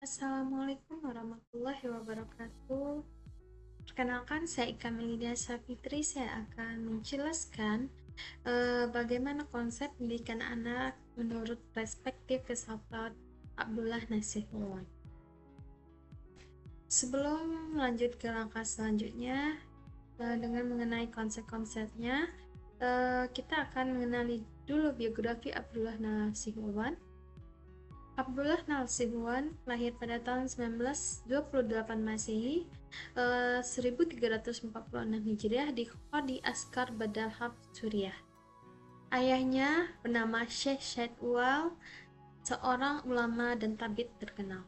Assalamualaikum warahmatullahi wabarakatuh. Perkenalkan, saya Ika Melidia Safitri. Saya akan menjelaskan bagaimana konsep pendidikan anak menurut perspektif filsafat Abdullah Nasiruddin. Sebelum lanjut ke langkah selanjutnya, dengan mengenai konsep-konsepnya, kita akan mengenali dulu biografi Abdullah Nasiruddin. Abdullah Nasution lahir pada tahun 1928 Masehi, 1346 Hijriah di Qadi Askar Badalhab, Suriah. Ayahnya bernama Syekh Syed Uwal, seorang ulama dan tabib terkenal.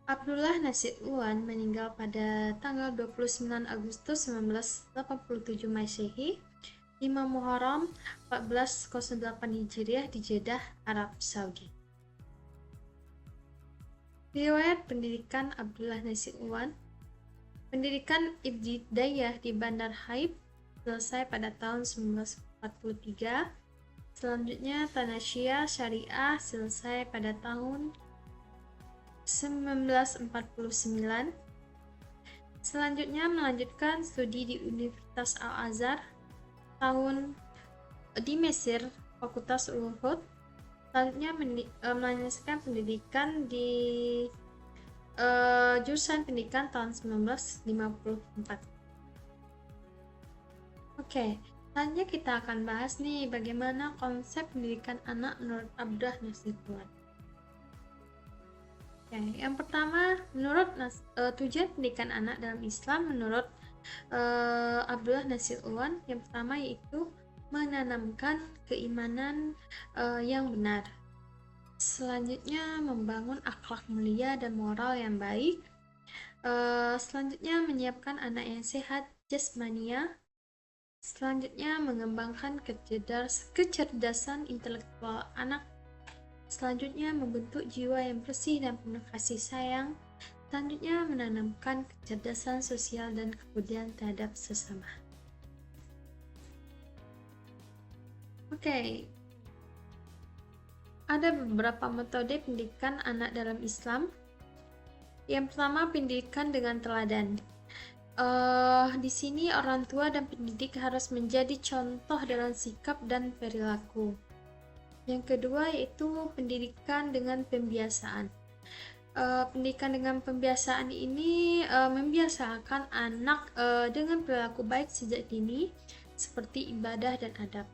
Abdullah Nasution meninggal pada tanggal 29 Agustus 1987 Masehi, 5 Muharram 1408 Hijriah di Jeddah, Arab Saudi. Riwayat pendidikan Abdullah Nasution. Pendidikan ibtidaiyah di Bandar Haib selesai pada tahun 1943. Selanjutnya Tanasyah Syariah selesai pada tahun 1949. Selanjutnya melanjutkan studi di Universitas Al-Azhar di Mesir, Fakultas Uhud. Selanjutnya melanjutkan pendidikan di jurusan pendidikan tahun 1954. Oke, selanjutnya kita akan bahas nih bagaimana konsep pendidikan anak menurut Abdullah Nasution. Oke, yang pertama, menurut tujuan pendidikan anak dalam Islam menurut Abdullah Nasution, yang pertama yaitu menanamkan keimanan yang benar. Selanjutnya membangun akhlak mulia dan moral yang baik. Selanjutnya menyiapkan anak yang sehat jasmania. Selanjutnya mengembangkan kecerdasan intelektual anak. Selanjutnya membentuk jiwa yang bersih dan penuh kasih sayang. Selanjutnya menanamkan kecerdasan sosial dan kepedulian terhadap sesama. Oke. Ada beberapa metode pendidikan anak dalam Islam. Yang pertama, pendidikan dengan teladan. Di sini orang tua dan pendidik harus menjadi contoh dalam sikap dan perilaku. Yang kedua yaitu pendidikan dengan pembiasaan. Pendidikan dengan pembiasaan ini membiasakan anak dengan perilaku baik sejak dini, seperti ibadah dan adab.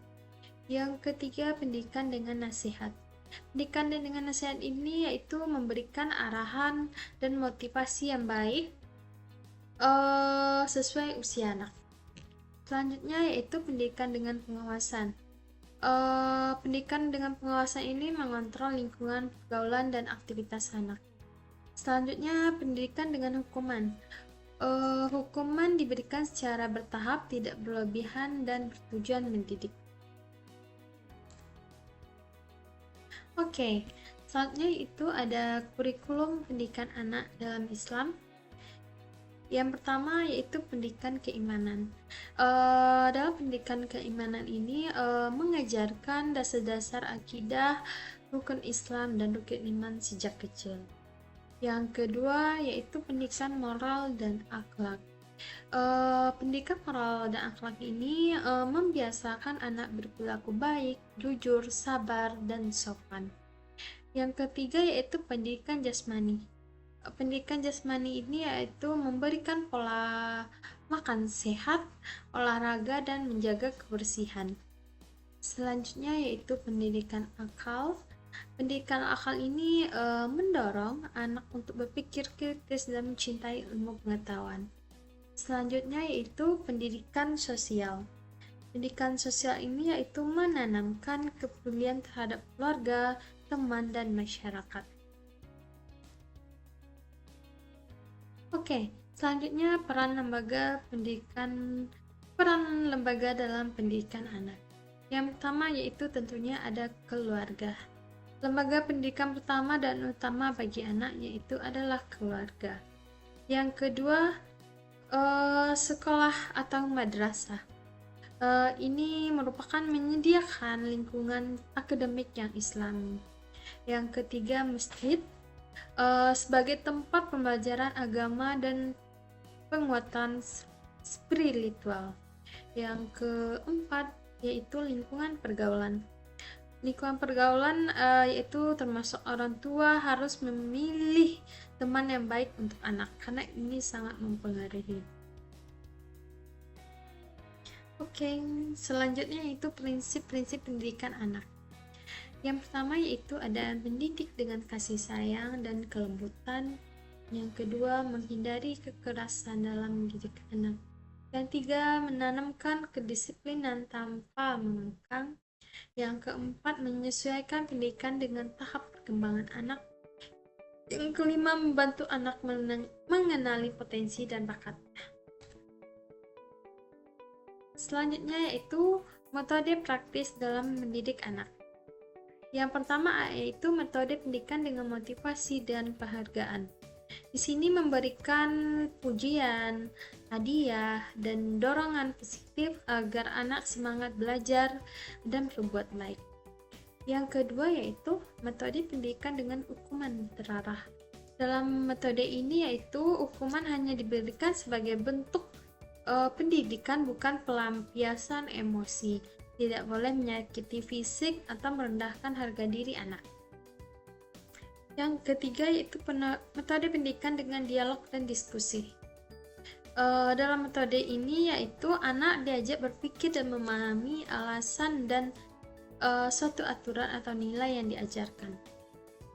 Yang ketiga, pendidikan dengan nasihat. Pendidikan dengan nasihat ini yaitu memberikan arahan dan motivasi yang baik sesuai usia anak. Selanjutnya yaitu pendidikan dengan pengawasan. Pendidikan dengan pengawasan ini mengontrol lingkungan, pergaulan, dan aktivitas anak. Selanjutnya pendidikan dengan hukuman. Hukuman diberikan secara bertahap, tidak berlebihan, dan bertujuan mendidik. Oke, selanjutnya itu ada kurikulum pendidikan anak dalam Islam. Yang pertama yaitu pendidikan keimanan. Dalam pendidikan keimanan ini mengajarkan dasar-dasar akidah, rukun Islam, dan rukun iman sejak kecil. Yang kedua yaitu pendidikan moral dan akhlak. Pendidikan moral dan akhlak ini membiasakan anak berperilaku baik, jujur, sabar, dan sopan. Yang ketiga yaitu pendidikan jasmani. Pendidikan jasmani ini yaitu memberikan pola makan sehat, olahraga, dan menjaga kebersihan. Selanjutnya yaitu pendidikan akal. Pendidikan akal ini mendorong anak untuk berpikir kritis dan mencintai ilmu pengetahuan. Selanjutnya yaitu pendidikan sosial. Pendidikan sosial ini yaitu menanamkan kepedulian terhadap keluarga, teman, dan masyarakat. Oke, selanjutnya peran lembaga dalam pendidikan anak. Yang pertama yaitu tentunya ada keluarga. Lembaga pendidikan pertama dan utama bagi anak yaitu adalah keluarga. Yang kedua, sekolah atau madrasah. Ini merupakan menyediakan lingkungan akademik yang Islami. Yang ketiga, masjid. sebagai tempat pembelajaran agama dan penguatan spiritual. Yang keempat yaitu lingkungan pergaulan. Lingkungan pergaulan yaitu termasuk orang tua harus memilih teman yang baik untuk anak karena ini sangat mempengaruhi. Oke, selanjutnya yaitu prinsip-prinsip pendidikan anak. Yang pertama yaitu ada mendidik dengan kasih sayang dan kelembutan. Yang kedua, menghindari kekerasan dalam mendidik anak. Yang tiga, menanamkan kedisiplinan tanpa mengekang. Yang keempat, menyesuaikan pendidikan dengan tahap perkembangan anak. Yang kelima, membantu anak mengenali potensi dan bakatnya. Selanjutnya yaitu metode praktis dalam mendidik anak. Yang pertama yaitu metode pendidikan dengan motivasi dan penghargaan. Di sini memberikan pujian, hadiah, dan dorongan positif agar anak semangat belajar dan berbuat baik. Yang kedua yaitu metode pendidikan dengan hukuman terarah. Dalam metode ini yaitu hukuman hanya diberikan sebagai bentuk pendidikan, bukan pelampiasan emosi. Tidak boleh menyakiti fisik atau merendahkan harga diri anak. Yang ketiga yaitu metode pendidikan dengan dialog dan diskusi. Dalam metode ini yaitu anak diajak berpikir dan memahami alasan dan suatu aturan atau nilai yang diajarkan.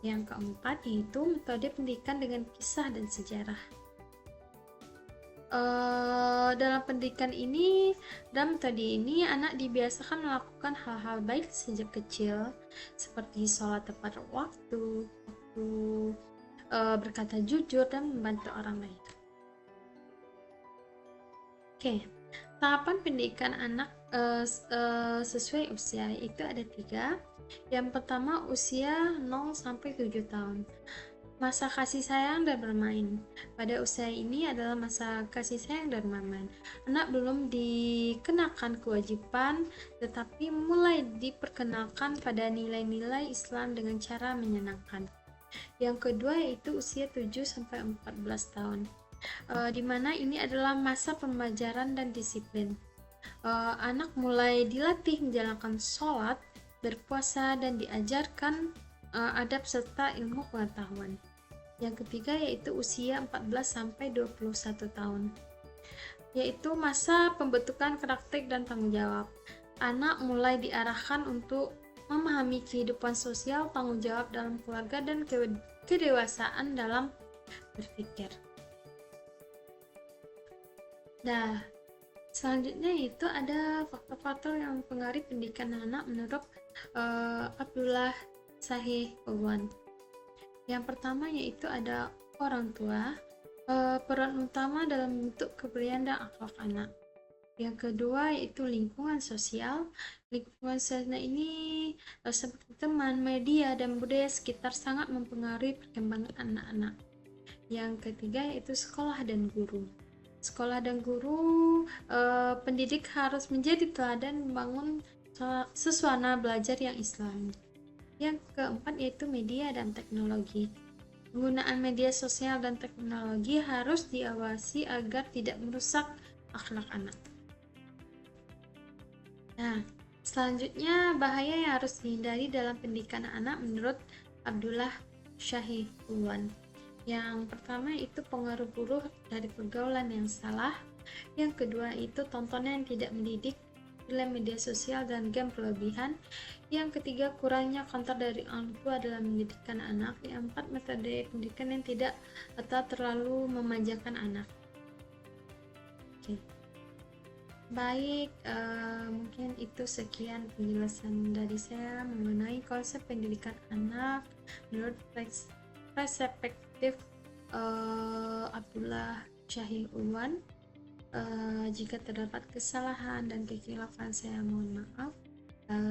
Yang keempat yaitu metode pendidikan dengan kisah dan sejarah. Dalam pendidikan ini, dalam metode ini anak dibiasakan melakukan hal-hal baik sejak kecil seperti sholat tepat waktu, berkata jujur dan membantu orang lain. Oke, tahapan pendidikan anak sesuai usia itu ada 3. Yang pertama usia 0-7 tahun. Masa kasih sayang dan bermain. Pada usia ini adalah masa kasih sayang dan bermain. Anak belum dikenakan kewajiban, tetapi mulai diperkenalkan pada nilai-nilai Islam dengan cara menyenangkan. Yang kedua yaitu usia 7-14 tahun, di mana ini adalah masa pembelajaran dan disiplin. Anak mulai dilatih menjalankan sholat, berpuasa, dan diajarkan adab serta ilmu pengetahuan. Yang ketiga yaitu usia 14-21 tahun, yaitu masa pembentukan karakter dan tanggung jawab. Anak mulai diarahkan untuk memahami kehidupan sosial, tanggung jawab dalam keluarga, dan kedewasaan dalam berpikir. Nah, selanjutnya itu ada faktor-faktor yang mempengaruhi pendidikan anak menurut Abdullah Shahih Ulwan. Yang pertama yaitu ada orang tua, peran utama dalam bentuk kepribadian dan akhlak anak. Yang kedua yaitu lingkungan sosial. Lingkungan sosial ini seperti teman, media, dan budaya sekitar sangat mempengaruhi perkembangan anak-anak. Yang ketiga yaitu sekolah dan guru. Sekolah dan guru, pendidik harus menjadi teladan membangun suasana belajar yang islami. Yang keempat yaitu media dan teknologi. Penggunaan media sosial dan teknologi harus diawasi agar tidak merusak akhlak anak. Nah, selanjutnya bahaya yang harus dihindari dalam pendidikan anak menurut Abdullah Shahih Ulwan. Yang pertama itu pengaruh buruk dari pergaulan yang salah. Yang kedua itu tontonan yang tidak mendidik, film media sosial dan game berlebihan. Yang ketiga kurangnya kontrol dari orang tua dalam mendidikan anak. Yang empat metode pendidikan yang tidak atau terlalu memanjakan anak. Oke. Baik, mungkin itu sekian penjelasan dari saya mengenai konsep pendidikan anak menurut perspektif Abdullah Shahih Ulwan. Jika terdapat kesalahan dan kekhilafan saya mohon maaf.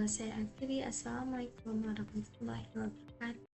Saya akhiri. Assalamualaikum warahmatullahi wabarakatuh.